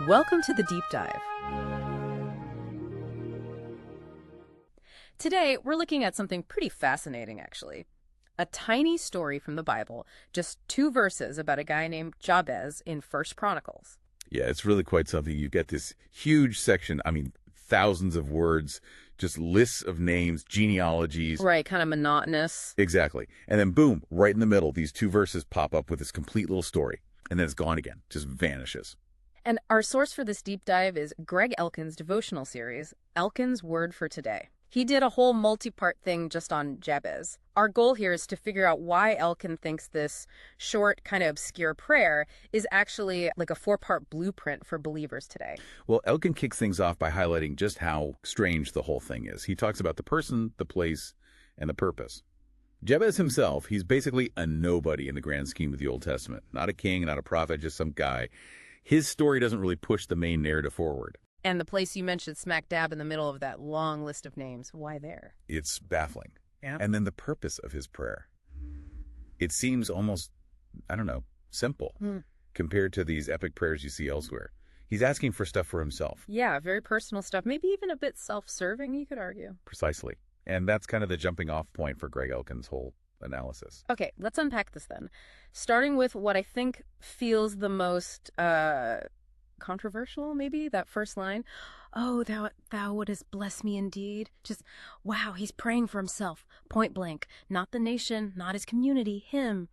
Welcome to the Deep Dive. Today, we're looking at something pretty fascinating, actually. A tiny story from the Bible, just 2 verses about a guy named Jabez in First Chronicles. Yeah, it's really quite something. You get this huge section, thousands of words, just lists of names, genealogies. Right, kind of monotonous. Exactly. And then boom, right in the middle, these 2 verses pop up with this complete little story. And then it's gone again, just vanishes. And our source for this deep dive is Greg Elkan's devotional series, Elkan's Word for Today. He did a whole multi-part thing just on Jabez. Our goal here is to figure out why Elkan thinks this short, kind of obscure prayer is actually like a 4-part blueprint for believers today. Well, Elkan kicks things off by highlighting just how strange the whole thing is. He talks about the person, the place, and the purpose. Jabez himself, he's basically a nobody in the grand scheme of the Old Testament. Not a king, not a prophet, just some guy. His story doesn't really push the main narrative forward. And the place you mentioned smack dab in the middle of that long list of names. Why there? It's baffling. Yeah. And then the purpose of his prayer. It seems almost, simple compared to these epic prayers you see elsewhere. He's asking for stuff for himself. Yeah, very personal stuff. Maybe even a bit self-serving, you could argue. Precisely. And that's kind of the jumping off point for Greg Elkan's whole analysis. Okay, let's unpack this then. Starting with what I think feels the most controversial, maybe, that first line. Oh, thou wouldest bless me indeed. Just, wow, he's praying for himself, point blank. Not the nation, not his community, him.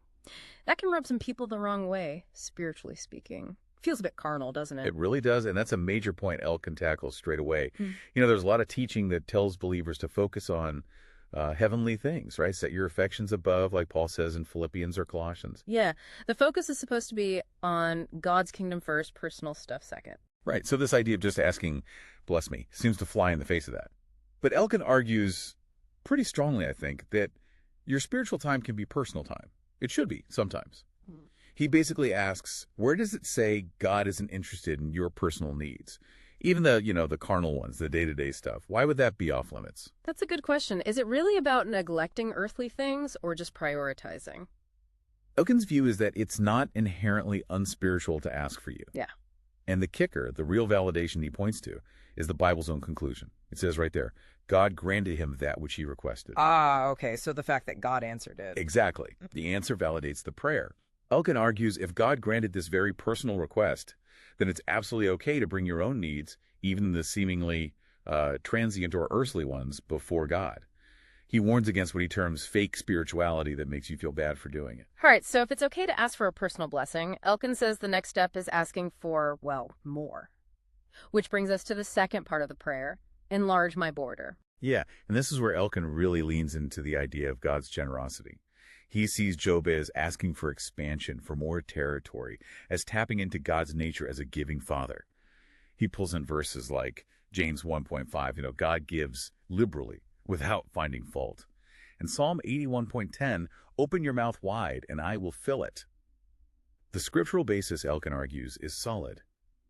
That can rub some people the wrong way, spiritually speaking. Feels a bit carnal, doesn't it? It really does, and that's a major point Elkan tackles straight away. There's a lot of teaching that tells believers to focus on heavenly things, right? Set your affections above, like Paul says in Philippians or Colossians. Yeah, the focus is supposed to be on God's kingdom first, personal stuff second. Right, so this idea of just asking, bless me, seems to fly in the face of that. But Elkan argues pretty strongly, I think, that your spiritual time can be personal time. It should be, sometimes. He basically asks, where does it say God isn't interested in your personal needs? Even the carnal ones, the day-to-day stuff. Why would that be off limits? That's a good question. Is it really about neglecting earthly things or just prioritizing? Elkan's view is that it's not inherently unspiritual to ask for you. Yeah. And the kicker, the real validation he points to, is the Bible's own conclusion. It says right there, God granted him that which he requested. Ah, okay. So the fact that God answered it. Exactly. The answer validates the prayer. Elkan argues if God granted this very personal request, then it's absolutely okay to bring your own needs, even the seemingly transient or earthly ones, before God. He warns against what he terms fake spirituality that makes you feel bad for doing it. All right, so if it's okay to ask for a personal blessing, Elkan says the next step is asking for, more. Which brings us to the second part of the prayer, enlarge my border. Yeah, and this is where Elkan really leans into the idea of God's generosity. He sees Jabez asking for expansion, for more territory, as tapping into God's nature as a giving father. He pulls in verses like James 1.5, God gives liberally, without finding fault. And Psalm 81.10, open your mouth wide, and I will fill it. The scriptural basis, Elkan argues, is solid.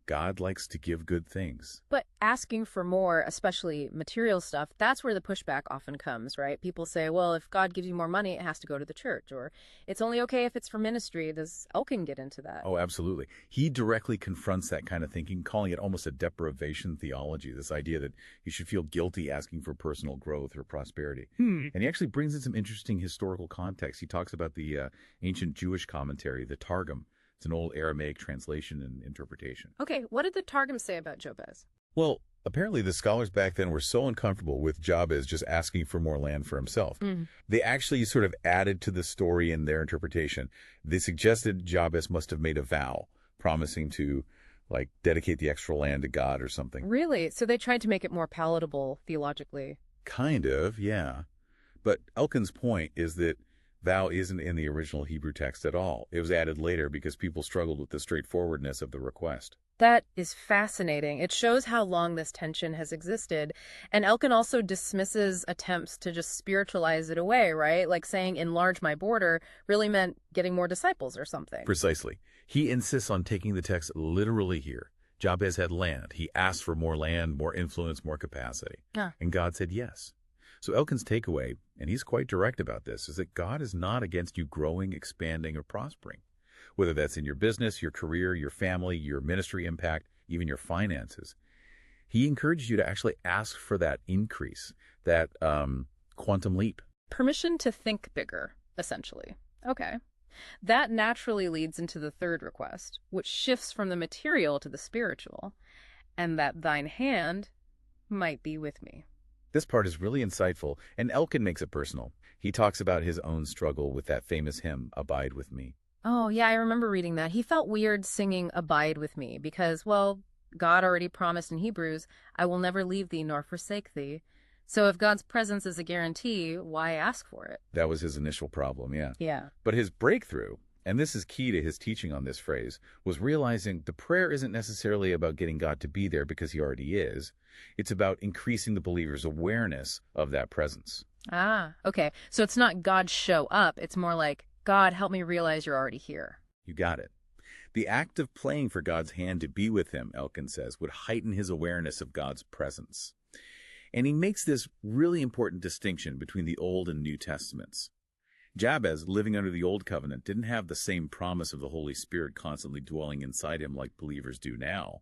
God likes to give good things. But asking for more, especially material stuff, that's where the pushback often comes, right? People say, well, if God gives you more money, it has to go to the church, or it's only okay if it's for ministry. Does Elkan get into that? Oh, absolutely. He directly confronts that kind of thinking, calling it almost a deprivation theology, this idea that you should feel guilty asking for personal growth or prosperity. And he actually brings in some interesting historical context. He talks about the ancient Jewish commentary, the Targum. It's an old Aramaic translation and interpretation. Okay, what did the Targum say about Jabez? Well, apparently the scholars back then were so uncomfortable with Jabez just asking for more land for himself. They actually sort of added to the story in their interpretation. They suggested Jabez must have made a vow, promising to, dedicate the extra land to God or something. Really? So they tried to make it more palatable theologically? Kind of, yeah. But Elkan's point is that vow isn't in the original Hebrew text at all. It was added later because people struggled with the straightforwardness of the request. That is fascinating. It shows how long this tension has existed. And Elkan also dismisses attempts to just spiritualize it away, right? Like saying enlarge my border really meant getting more disciples or something. Precisely. He insists on taking the text literally here. Jabez had land. He asked for more land, more influence, more capacity. And God said yes. So Elkan's takeaway, and he's quite direct about this, is that God is not against you growing, expanding, or prospering. Whether that's in your business, your career, your family, your ministry impact, even your finances. He encouraged you to actually ask for that increase, that quantum leap. Permission to think bigger, essentially. Okay. That naturally leads into the third request, which shifts from the material to the spiritual, and that thine hand might be with me. This part is really insightful, and Elkan makes it personal. He talks about his own struggle with that famous hymn, Abide With Me. Oh, yeah, I remember reading that. He felt weird singing Abide With Me because, well, God already promised in Hebrews, I will never leave thee nor forsake thee. So if God's presence is a guarantee, why ask for it? That was his initial problem, yeah. Yeah. But his breakthrough, and this is key to his teaching on this phrase, was realizing the prayer isn't necessarily about getting God to be there because he already is. It's about increasing the believer's awareness of that presence. Ah, okay. So it's not God show up. It's more like, God, help me realize you're already here. You got it. The act of praying for God's hand to be with him, Elkan says, would heighten his awareness of God's presence. And he makes this really important distinction between the Old and New Testaments. Jabez, living under the Old Covenant, didn't have the same promise of the Holy Spirit constantly dwelling inside him like believers do now.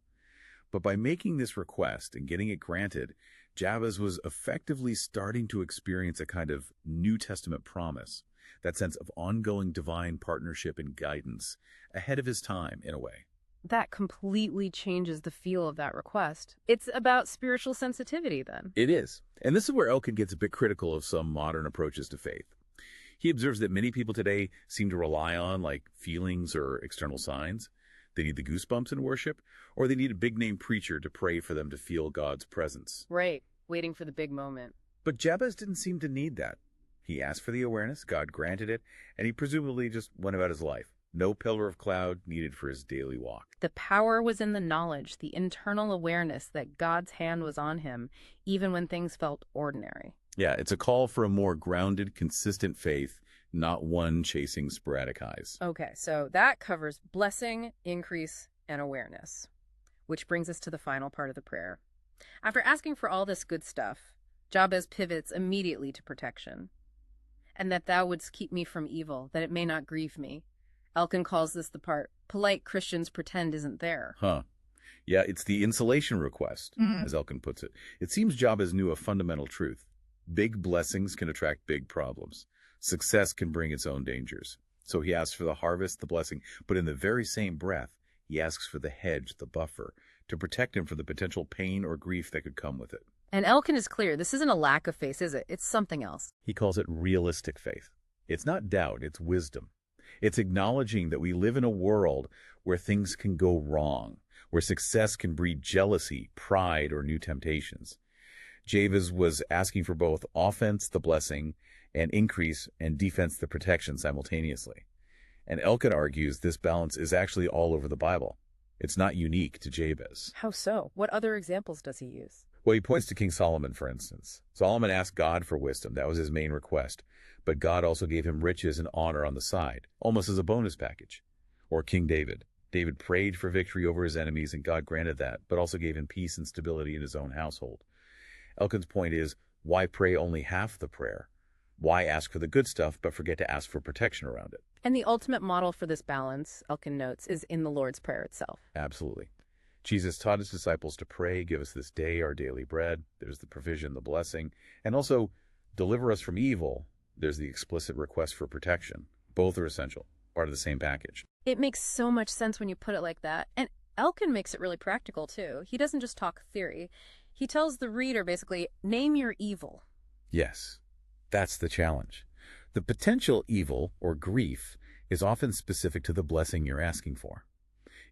But by making this request and getting it granted, Jabez was effectively starting to experience a kind of New Testament promise, that sense of ongoing divine partnership and guidance, ahead of his time in a way. That completely changes the feel of that request. It's about spiritual sensitivity then. It is. And this is where Elkan gets a bit critical of some modern approaches to faith. He observes that many people today seem to rely on feelings or external signs. They need the goosebumps in worship, or they need a big-name preacher to pray for them to feel God's presence. Right, waiting for the big moment. But Jabez didn't seem to need that. He asked for the awareness, God granted it, and he presumably just went about his life. No pillar of cloud needed for his daily walk. The power was in the knowledge, the internal awareness that God's hand was on him, even when things felt ordinary. Yeah, it's a call for a more grounded, consistent faith, not one chasing sporadic highs. Okay, so that covers blessing, increase, and awareness, which brings us to the final part of the prayer. After asking for all this good stuff, Jabez pivots immediately to protection. And that thou wouldst keep me from evil, that it may not grieve me. Elkan calls this the part polite Christians pretend isn't there. Huh. Yeah, it's the insulation request, as Elkan puts it. It seems Jabez knew a fundamental truth. Big blessings can attract big problems. Success can bring its own dangers. So he asks for the harvest, the blessing, but in the very same breath, he asks for the hedge, the buffer, to protect him from the potential pain or grief that could come with it. And Elkan is clear, this isn't a lack of faith, is it? It's something else. He calls it realistic faith. It's not doubt, it's wisdom. It's acknowledging that we live in a world where things can go wrong, where success can breed jealousy, pride, or new temptations. Jabez was asking for both offense, the blessing, and increase, and defense, the protection simultaneously. And Elkan argues this balance is actually all over the Bible. It's not unique to Jabez. How so? What other examples does he use? Well, he points to King Solomon, for instance. Solomon asked God for wisdom. That was his main request. But God also gave him riches and honor on the side, almost as a bonus package. Or King David. David prayed for victory over his enemies, and God granted that, but also gave him peace and stability in his own household. Elkan's point is, why pray only half the prayer? Why ask for the good stuff, but forget to ask for protection around it? And the ultimate model for this balance, Elkan notes, is in the Lord's Prayer itself. Absolutely. Jesus taught his disciples to pray, give us this day our daily bread. There's the provision, the blessing, and also deliver us from evil. There's the explicit request for protection. Both are essential, part of the same package. It makes so much sense when you put it like that. And Elkan makes it really practical, too. He doesn't just talk theory. He tells the reader, basically, name your evil. Yes, that's the challenge. The potential evil, or grief, is often specific to the blessing you're asking for.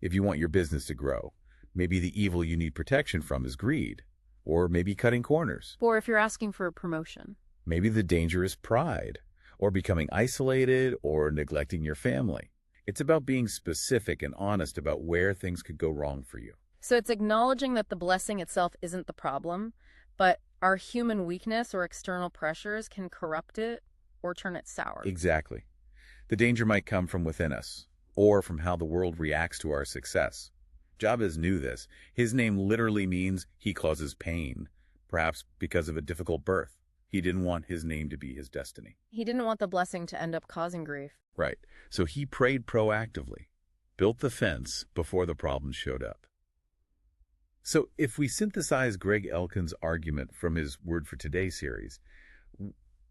If you want your business to grow, maybe the evil you need protection from is greed, or maybe cutting corners. Or if you're asking for a promotion. Maybe the danger is pride, or becoming isolated, or neglecting your family. It's about being specific and honest about where things could go wrong for you. So it's acknowledging that the blessing itself isn't the problem, but our human weakness or external pressures can corrupt it or turn it sour. Exactly. The danger might come from within us, or from how the world reacts to our success. Jabez knew this. His name literally means he causes pain, perhaps because of a difficult birth. He didn't want his name to be his destiny. He didn't want the blessing to end up causing grief. Right. So he prayed proactively, built the fence before the problems showed up. So if we synthesize Greg Elkan's argument from his Word for Today series,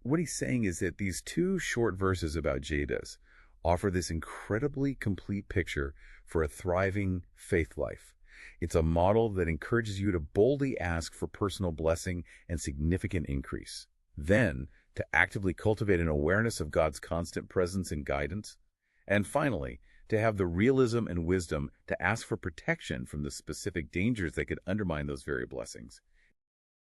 what he's saying is that these two short verses about Jabez offer this incredibly complete picture for a thriving faith life. It's a model that encourages you to boldly ask for personal blessing and significant increase. Then, to actively cultivate an awareness of God's constant presence and guidance. And finally, to have the realism and wisdom to ask for protection from the specific dangers that could undermine those very blessings.